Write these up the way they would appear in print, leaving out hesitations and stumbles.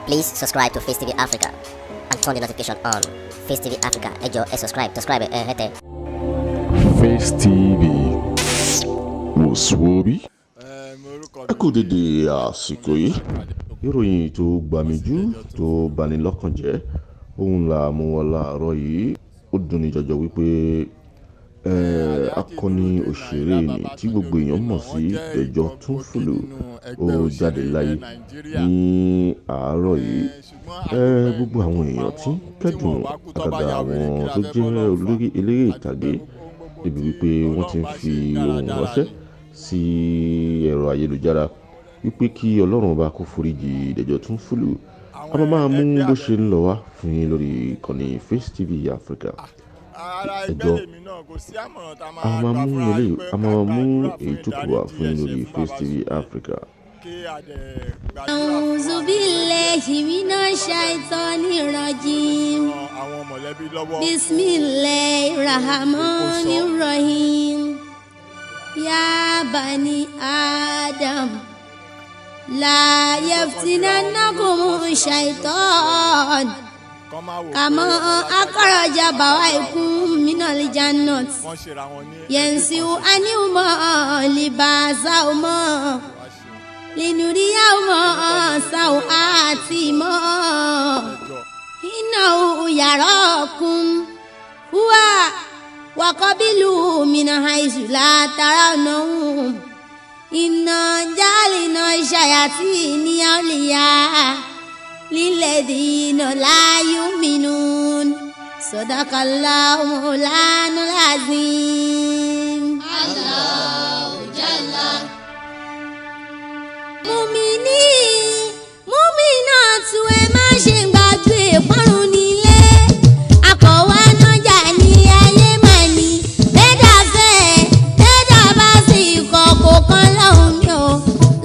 Please subscribe to Face TV Africa and turn the notification on. Face TV Africa, ẹ jọ̀ọ́ ẹ subscribe hete. Face TV wòsùwòbí. Ẹ kú dédé àsìkò yìí. Ìròyìn tó gbàmíjú tó bani lọ́kàn jẹ́ òun là mú wá láàárọ̀ yìí. Ó dunni jọjọ wípé akọni òṣèré ni tí gbogbo èèyàn mọ̀ sí Dẹ̀jọ́ Túnfúlù ó jáde láyé ní àárọ̀ yìí. Gbogbo àwọn èèyàn tí ń kẹ́dùn àgàgà àwọn tó jẹ́ eléré ìtàgé débi wípé wọ́n ti ń fi ohùn ránṣẹ́ sí ẹ̀rọ ayélujára wípé kí Ọlọ́run ọba kó foríjì Dẹ̀jọ́ Túnfúlù. A máa mú bó ṣe ń lọ wá fún yín lórí ìkànnì Face TV Africa. Ẹjọ́ a máa mú èyí tó kù wá fún yín lórí Face TV Africa. A'udhu billahi minash shaitonir rajim. Bismillahir rahmanir rahim. Ya bani Adam, la yaftinannakum shaitan kama akhraja bawaikum minal jannat yansi'u anhuma libasahuma linuriyahuma sawatihima innahu yarakum huwa wa qabiluhu min haythu la tarawnahum inna ja'alna shayatina awliya lilladhina la yu'minun. Sadaqallahu mawlanal azim. Allahu jalla. Mùmínì mùmínàtù ẹ má ṣe gbàgbé ìparun nílé. Akọ̀wé nájà ní ayé máa ní. Bẹ́ẹ̀dá fẹ́ bẹ́ẹ̀dá bá sì kọ̀kọ̀ kan lọ́hùn mi o.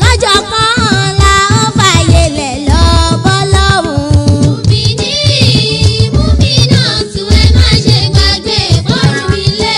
Lọ́jọ́ kan la ó fàyè lẹ̀ lọ bọ́ lọ́hùn. Mùmínì mùmínàtù ẹ má ṣe gbàgbé ìparun nílé.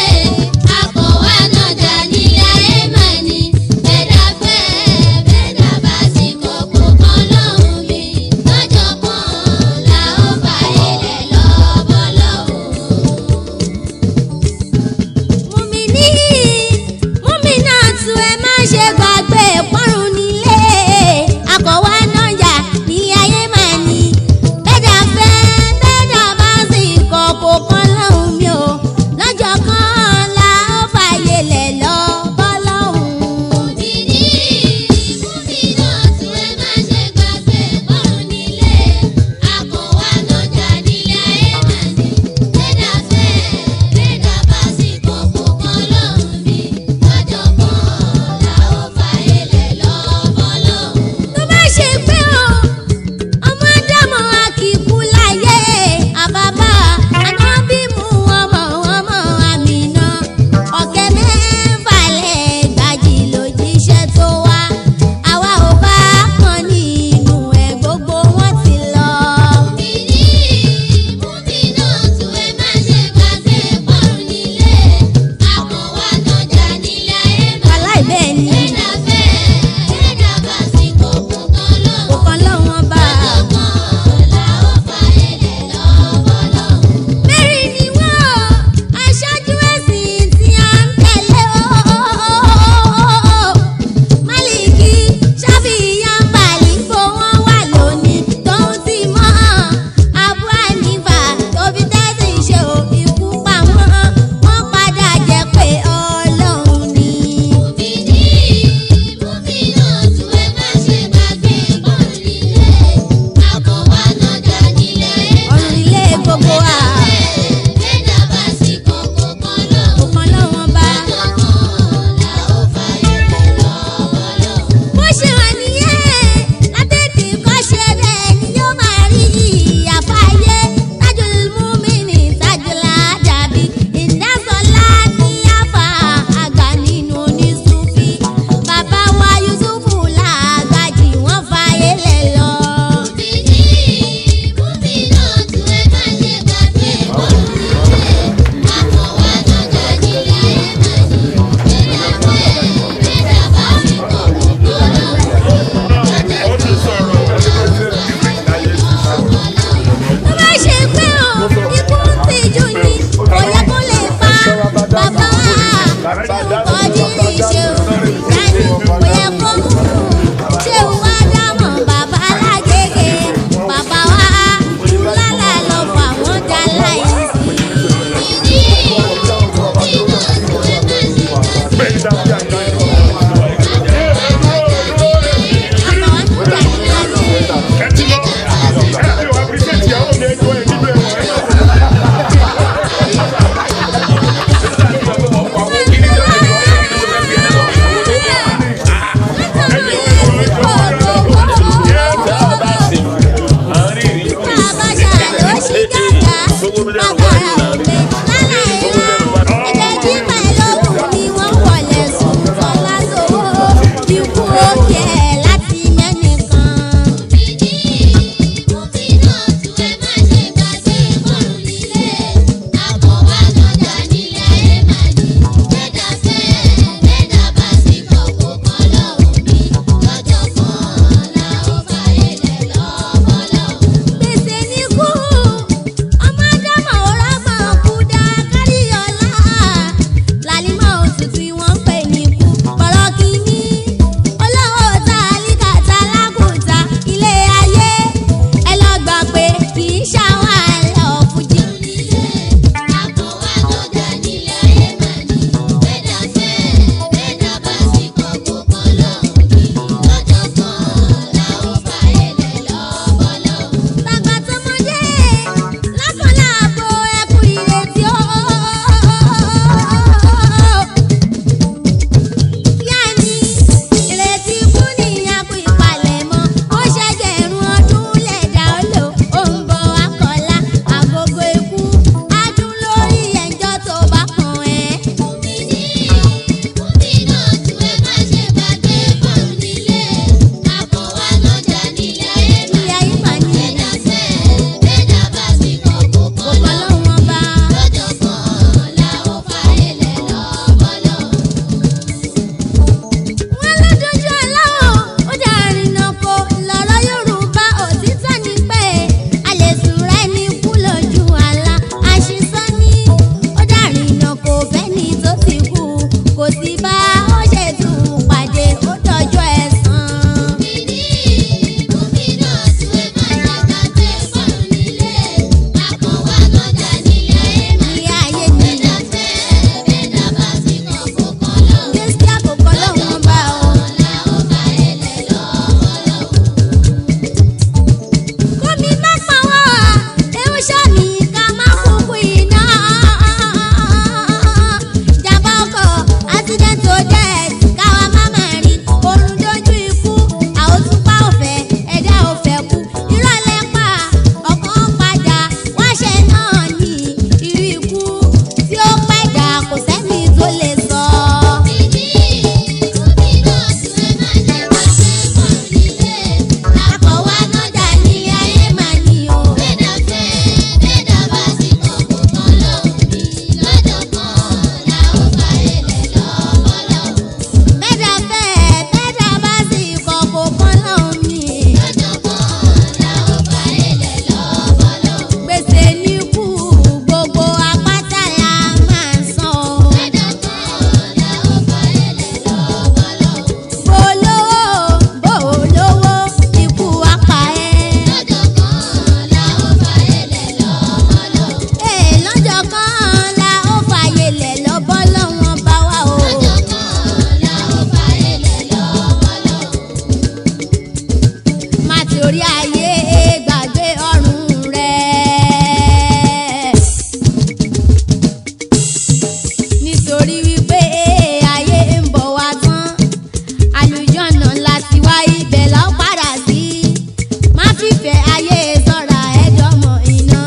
jẹ ayé sọ́ra ẹjọ́ mọ̀ iná.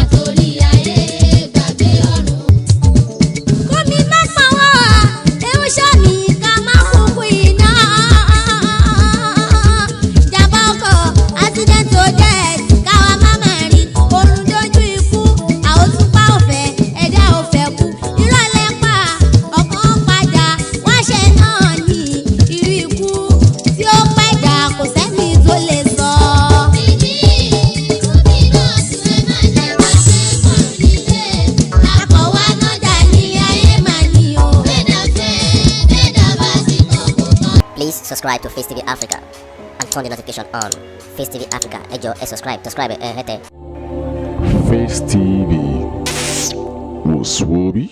àtòrí ayé gbàgbé ọ̀run. kómi má pawọ́ ewu sọ́mi ká má kúkú iná. ìjàmbá ọkọ̀ accident tó jẹ́ káwa má má rí orun dojú ikú àwòtúpá òfẹ́ ẹ̀dá òfẹ́ kú ìrọ̀lẹ́ pa ọkàn padà wá ṣe náà ní irú ikú tí ó pẹ̀dà kò sẹ́ni tó lè sọ. àkọ̀wá nájà ní ayé màá ní o. Please subscribe to Face TV Africa and turn the notification on. Face TV Africa, ẹ jọ̀ọ́ ẹ subscribe hete. Face TV was Swoby.